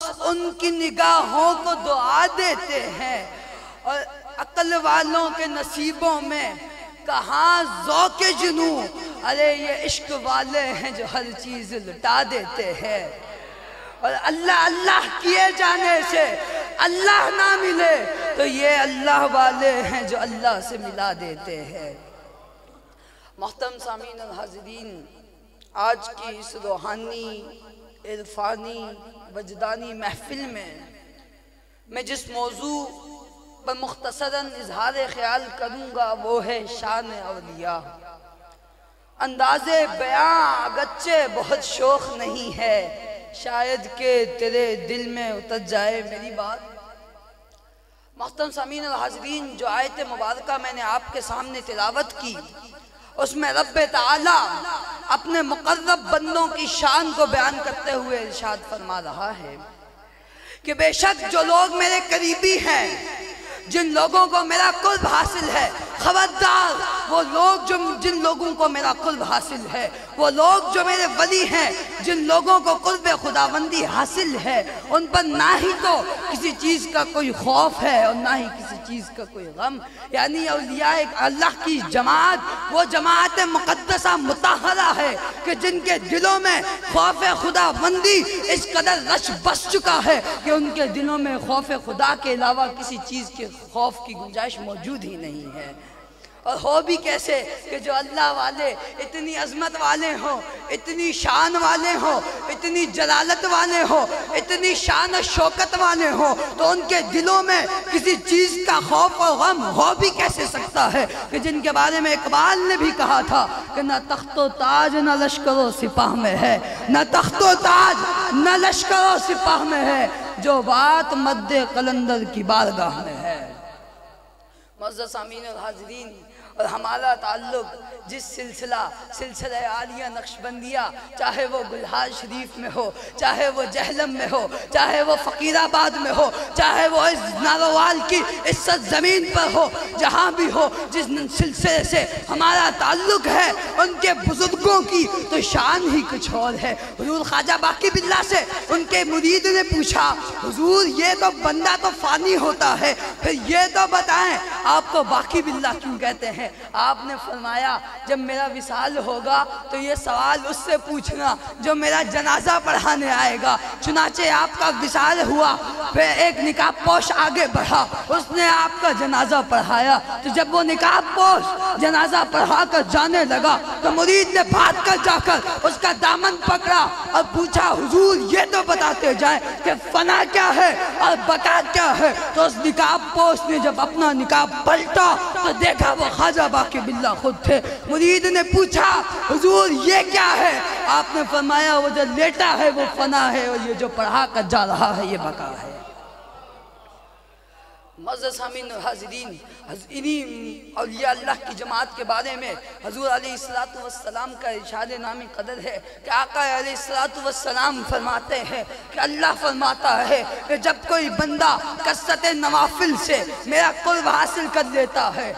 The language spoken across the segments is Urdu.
ان کی نگاہوں کو دعا دیتے ہیں، اور عقل والوں کے نصیبوں میں کہاں ذوق جنوں، ارے یہ عشق والے ہیں جو ہر چیز لٹا دیتے ہیں۔ اور اللہ اللہ کیے جانے سے اللہ نہ ملے تو یہ اللہ والے ہیں جو اللہ سے ملا دیتے ہیں۔ محترم سامعین الحاضرین، آج کی اس روحانی، عرفانی، وجدانی محفل میں جس موضوع پر مختصراً اظہار خیال کروں گا وہ ہے شان اولیاء۔ انداز بیاں اگرچہ بہت شوخ نہیں ہے، شاید کہ تیرے دل میں اتر جائے میری بات۔ محترم سامعین الحاضرین، جو آیت مبارکہ میں نے آپ کے سامنے تلاوت کی، اس میں رب تعالیٰ اپنے مقرب بندوں کی شان کو بیان کرتے ہوئے ارشاد فرما رہا ہے کہ بے شک جو لوگ میرے قریبی ہیں، جن لوگوں کو میرا قرب حاصل ہے، خبردار وہ لوگ جن لوگوں کو میرا قرب حاصل ہے، وہ لوگ جو میرے ولی ہیں، جن لوگوں کو قرب خداوندی حاصل ہے، ان پر نہ ہی تو کسی چیز کا کوئی خوف ہے اور نہ ہی کسی چیز کا کوئی غم۔ یعنی اولیاء اللہ کی جماعت وہ جماعت مقدسہ مطہرہ ہے کہ جن کے دلوں میں خوف خداوندی اس قدر رش بس چکا ہے کہ ان کے دلوں میں خوف خدا کے علاوہ کسی چیز کے خوف کی گنجائش موجود ہی نہیں ہے۔ اور ہو بھی کیسے کہ جو اللہ والے اتنی عظمت والے ہوں، اتنی شان والے ہوں، اتنی جلالت والے ہوں، اتنی شان و شوکت والے ہوں، تو ان کے دلوں میں کسی چیز کا خوف و غم ہو بھی کیسے سکتا ہے کہ جن کے بارے میں اقبال نے بھی کہا تھا کہ نہ تخت و تاج نہ لشکر و سپاہ میں ہے، نہ تخت و تاج نہ لشکر و سپاہ میں ہے، جو بات مد قلندر کی بارگاہ میں ہے۔ معزز سامعین الحاضرین، اور ہمارا تعلق جس سلسلہ عالیہ نقشبندیہ، چاہے وہ گلہار شریف میں ہو، چاہے وہ جہلم میں ہو، چاہے وہ فقیر آباد میں ہو، چاہے وہ اس ناروال کی اس سرزمین پر ہو، جہاں بھی ہو، جس سلسلے سے ہمارا تعلق ہے ان کے بزرگوں کی تو شان ہی کچھ اور ہے۔ حضور خواجہ باقی باللہ سے ان کے مرید نے پوچھا، حضور یہ تو بندہ تو فانی ہوتا ہے، پھر یہ تو بتائیں آپ کو باقی باللہ کیوں کہتے ہیں؟ آپ نے فرمایا جب میرا وصال ہوگا تو یہ سوال اس سے پوچھنا جو میرا جنازہ پڑھانے آئے گا۔ چنانچہ آپ کا وصال ہوا، پھر ایک نقاب پوش آگے بڑھا، اس نے آپ کا جنازہ پڑھایا، تو جب وہ نقاب پوش جنازہ پڑھا کر جانے لگا تو مرید نے بھاگ کر جا کر اس کا دامن پکڑا اور پوچھا، حضور یہ تو بتاتے جائیں کہ فنا کیا ہے اور بقا کیا ہے؟ تو اس نقاب پوش نے جب اپنا نقاب پلٹا تو دیکھا وہ خواجہ باقی باللہ خود تھے۔ مرید نے پوچھا، حضور یہ کیا ہے؟ آپ نے فرمایا وہ جو لیٹا ہے وہ فنا ہے، اور یہ جو پڑھا کر جا رہا ہے یہ بقا ہے۔ معزز سامعین الحاضرین، انہی اولیاء اللہ کی جماعت کے بارے میں حضور علیہ السلام کا ارشاد نامی قدر ہے کہ آقا علیہ السلام فرماتے ہیں کہ اللہ فرماتا ہے کہ جب کوئی بندہ کثرت نوافل سے میرا قرب حاصل کر لیتا ہے،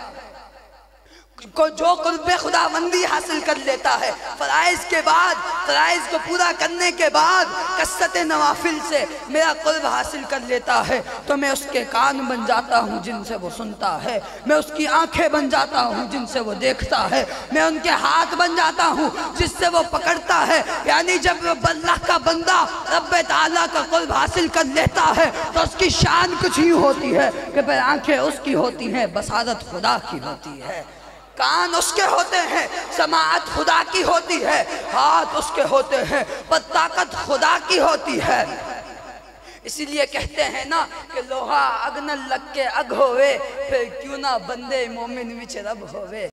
جو قرب خداوندی حاصل کر لیتا ہے، فرائض کے بعد، فرائض کو پورا کرنے کے بعد کثرت نوافل سے میرا قرب حاصل کر لیتا ہے، تو میں اس کے کان بن جاتا ہوں جن سے وہ سنتا ہے، میں اس کی آنکھیں بن جاتا ہوں جن سے وہ دیکھتا ہے، میں ان کے ہاتھ بن جاتا ہوں جس سے وہ پکڑتا ہے۔ یعنی جب اللہ کا بندہ رب تعالیٰ کا قرب حاصل کر لیتا ہے تو اس کی شان کچھ ہی ہوتی ہے کہ پھر آنکھیں اس کی ہوتی ہیں، بصارت خدا کی ہوتی ہے، کان اس کے ہوتے ہیں، سماعت خدا کی ہوتی ہے، ہاتھ اس کے ہوتے ہیں، پر طاقت خدا کی ہوتی ہے۔ اسی لیے کہتے ہیں نا کہ لوہا اگ نہ لگ کے اگ ہوئے، پھر کیوں نہ بندے مومن وچ رب ہوئے۔